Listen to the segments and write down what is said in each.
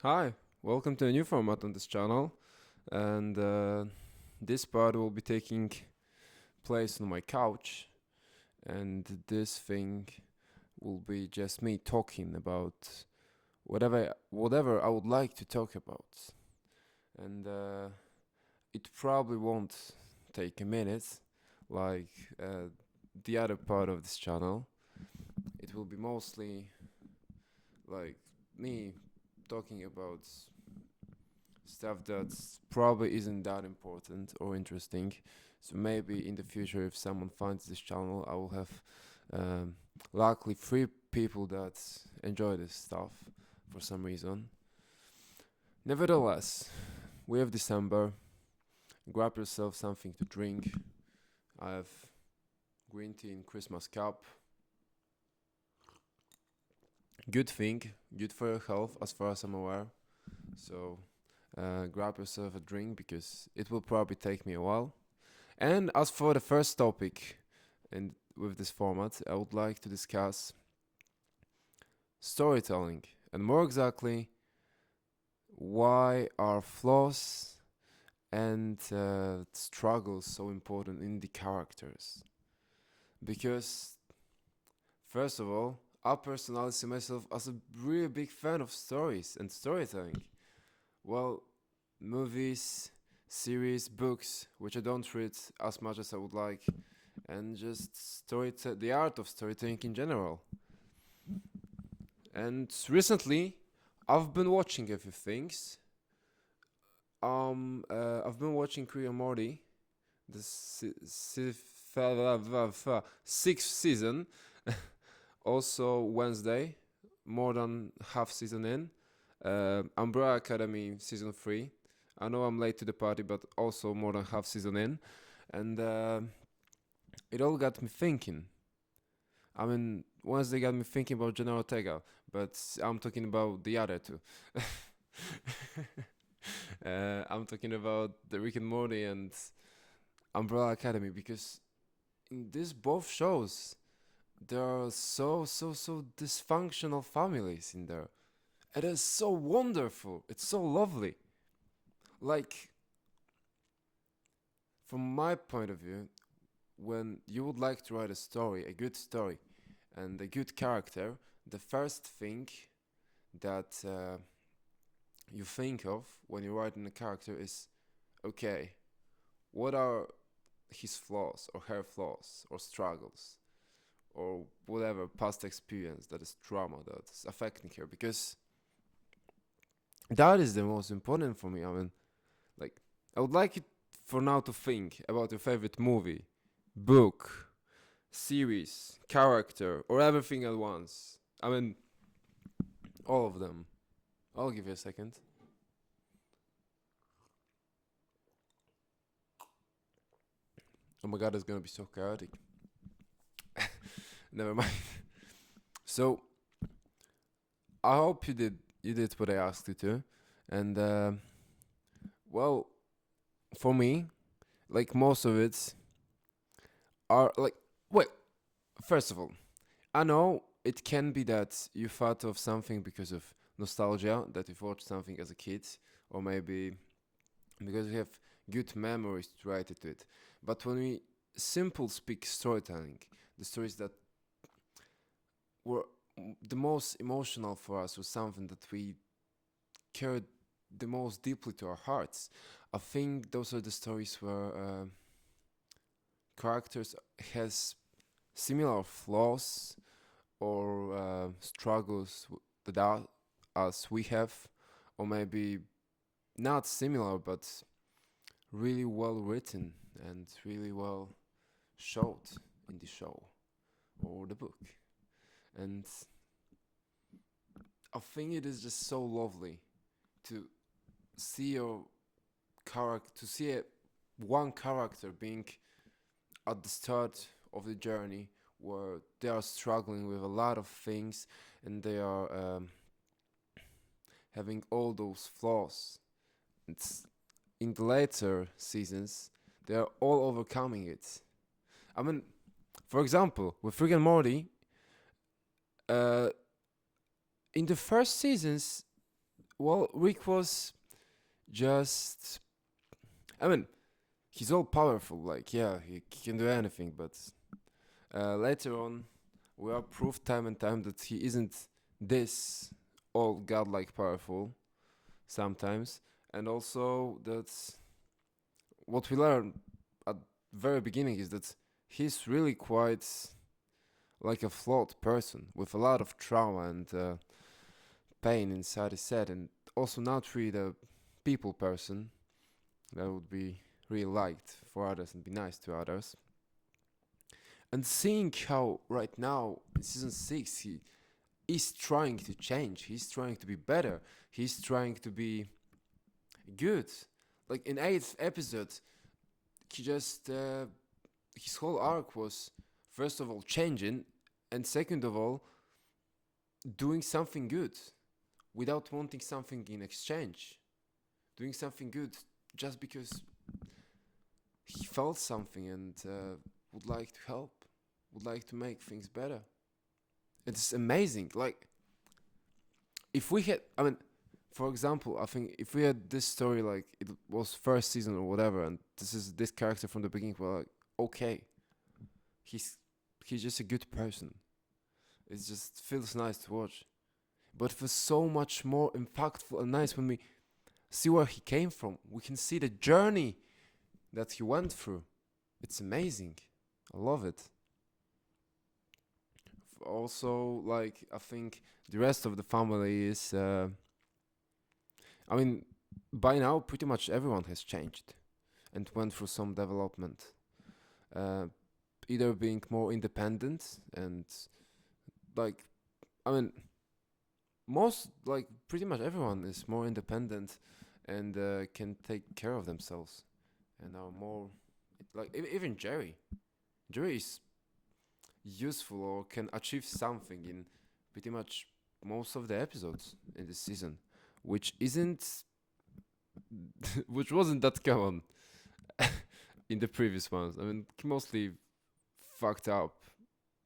Hi, welcome to a new format on this channel, and this part will be taking place on my couch, and this thing will be just me talking about whatever I would like to talk about, and it probably won't take a minute like the other part of this channel. It will be mostly like me talking about stuff that probably isn't that important or interesting. So maybe in the future, if someone finds this channel, I will have luckily three people that enjoy this stuff for some reason. Nevertheless, we have December. Grab yourself something to drink. I have green tea in Christmas cup. Good thing, good for your health, as far as I'm aware. So grab yourself a drink because it will probably take me a while. And as for the first topic, and with this format, I would like to discuss storytelling, and more exactly, why are flaws and struggles so important in the characters? Because, first of all, I personally see myself as a really big fan of stories and storytelling. Well, movies, series, books, which I don't read as much as I would like, and just the art of storytelling in general. And recently, I've been watching a few things. I've been watching Korea Morty, the sixth season. Also Wednesday, more than half season in. Umbrella Academy season 3. I know I'm late to the party, but also more than half season in. And it all got me thinking. I mean, Wednesday got me thinking about General Ortega, but I'm talking about the other two. I'm talking about the Rick and Morty and Umbrella Academy because in these both shows, there are so dysfunctional families in there. It is so wonderful. It's so lovely. Like, from my point of view, when you would like to write a story, a good story, and a good character, the first thing that you think of when you're writing a character is, okay, what are his flaws or her flaws or struggles or whatever past experience that is trauma that's affecting her? Because that is the most important for me. I mean, like, I would like you for now to think about your favorite movie, book, series, character, or everything at once. I mean, all of them. I'll give you a second. Oh my god, it's gonna be so chaotic. Never mind. So, I hope you did what I asked you to, and well, for me, like most of it are like, wait. First of all, I know it can be that you thought of something because of nostalgia, that you've watched something as a kid, or maybe because you have good memories related to it. But when we simple speak storytelling, the stories that were the most emotional for us, was something that we cared the most deeply to our hearts. I think those are the stories where characters has similar flaws or struggles that us we have, or maybe not similar, but really well written and really well showed in the show or the book. And I think it is just so lovely to see your character, to see one character being at the start of the journey where they are struggling with a lot of things and they are having all those flaws. It's in the later seasons they are all overcoming it. I mean, for example, with Rick and Morty, uh, in the first seasons, well, Rick was just, I mean, he's all powerful. Like, yeah, he can do anything. But later on, we are proved time and time that he isn't this all godlike powerful sometimes, and also that what we learn at very beginning is that he's really quite like a flawed person with a lot of trauma and pain inside his head, and also not really the people person that would be really liked for others and be nice to others. And seeing how right now in season 6 he is trying to change, he's trying to be better, he's trying to be good. Like in 8th episode, he just his whole arc was first of all changing, and second of all doing something good without wanting something in exchange, doing something good just because he felt something and would like to help, would like to make things better. It's amazing. Like, if we had, I mean, for example, I think if we had this story like it was first season or whatever, and this is this character from the beginning, well, like, okay, he's he's just a good person. It just feels nice to watch. But it was so much more impactful and nice when we see where he came from. We can see the journey that he went through. It's amazing. I love it. Also, like, I think the rest of the family is. I mean, by now, pretty much everyone has changed and went through some development. Uh, Either being more independent and, like, I mean, most, like, pretty much everyone is more independent and can take care of themselves and are more, like, even Jerry. Jerry is useful or can achieve something in pretty much most of the episodes in this season, which isn't, which wasn't that common in the previous ones. I mean, he mostly fucked up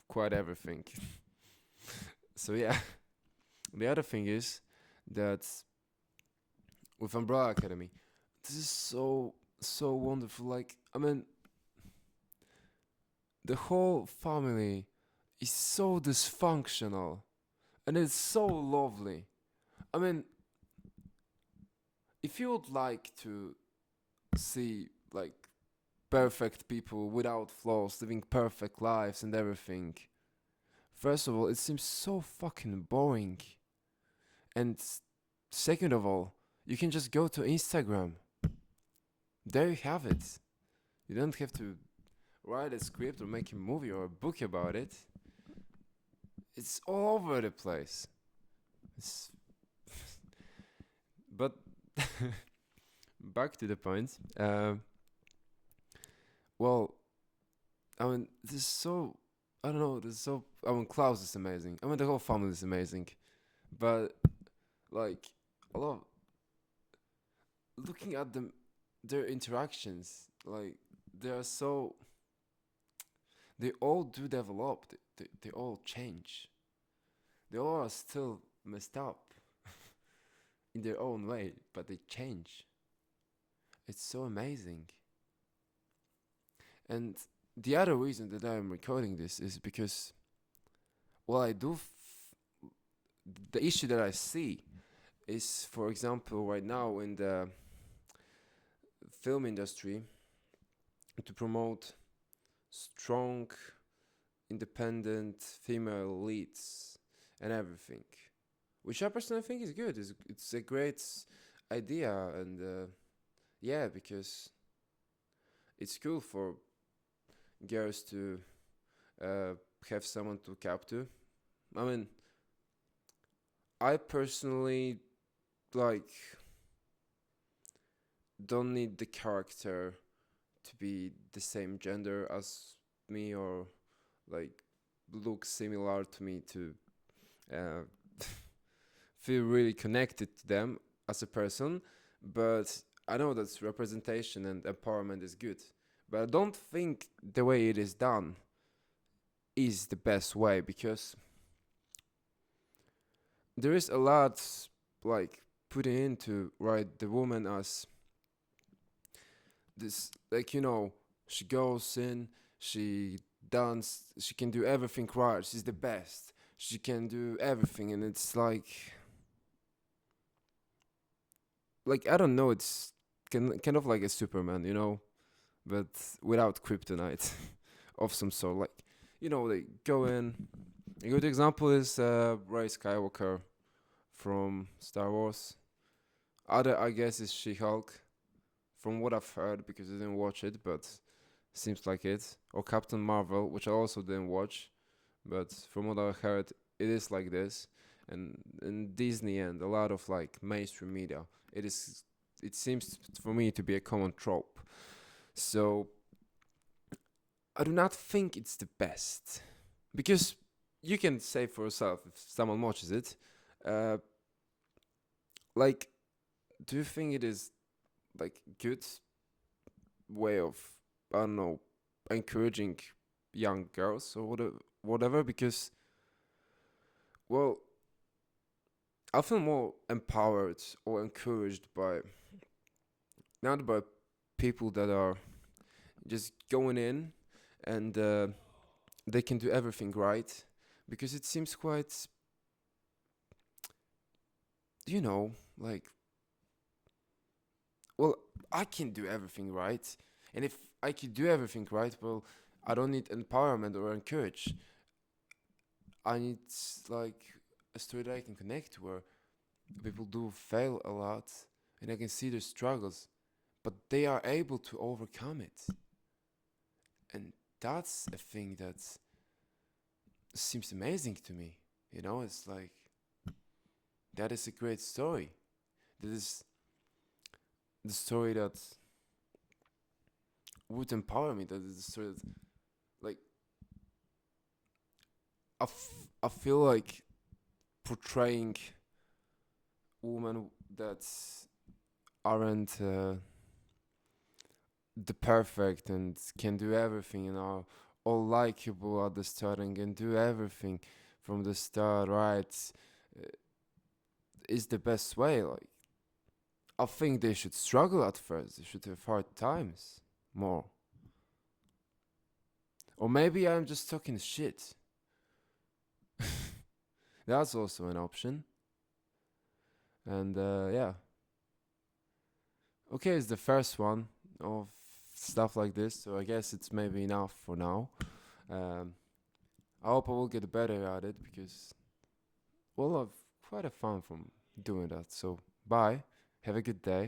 quite everything. So yeah, the other thing is that with Umbrella Academy, this is so wonderful. Like, I mean, the whole family is so dysfunctional and it's so lovely. I mean, if you would like to see like perfect people without flaws living perfect lives and everything, first of all, it seems so fucking boring. And second of all, you can just go to Instagram. There you have it. You don't have to write a script or make a movie or a book about it. It's all over the place. It's but back to the point. Well, I mean, this is so. I don't know. This is so. I mean, Klaus is amazing. I mean, the whole family is amazing. But like, I love looking at them, their interactions. Like, they are so. They all do develop. They all change. They all are still messed up in their own way, but they change. It's so amazing. And the other reason that I'm recording this is because, well, the issue that I see is, for example, right now in the film industry, to promote strong, independent female leads and everything, which I personally think is good. It's a great idea, and yeah, because it's cool for girls to uh, have someone to look up to. I mean, I personally like don't need the character to be the same gender as me or like look similar to me to uh, feel really connected to them as a person. But I know that representation and empowerment is good. But I don't think the way it is done is the best way, because there is a lot, like, putting in to write the woman as this, like, she goes in, she dance, she can do everything right, she's the best, she can do everything, and it's like I don't know, it's kind of like a Superman, but without kryptonite of some sort. Like, they go in. A good example is Ray Skywalker from Star Wars. Other, I guess, is She-Hulk, from what I've heard, because I didn't watch it, but seems like it. Or Captain Marvel, which I also didn't watch, but from what I heard, it is like this. And in Disney and a lot of like mainstream media, it seems for me to be a common trope. So I do not think it's the best, because you can say for yourself if someone watches it. Uh, like, do you think it is like good way of, I don't know, encouraging young girls or whatever? Because, well, I feel more empowered or encouraged by, not by people that are just going in and they can do everything right, because it seems quite, like, well, I can do everything right, and if I can do everything right, well, I don't need empowerment or encourage. I need like a story that I can connect to, where people do fail a lot and I can see their struggles, but they are able to overcome it. And that's a thing that seems amazing to me. It's like, that is a great story. That is the story that would empower me. That is the story that, like, I feel like portraying women that aren't the perfect and can do everything and are all likable at the starting and do everything from the start right, uh, is the best way. Like, I think they should struggle at first. They should have hard times more. Or maybe I'm just talking shit. That's also an option. And yeah. Okay, it's the first one of stuff like this, so I guess it's maybe enough for now. Um, I hope I will get better at it, because, well, I've quite a fun from doing that. So, bye. Have a good day.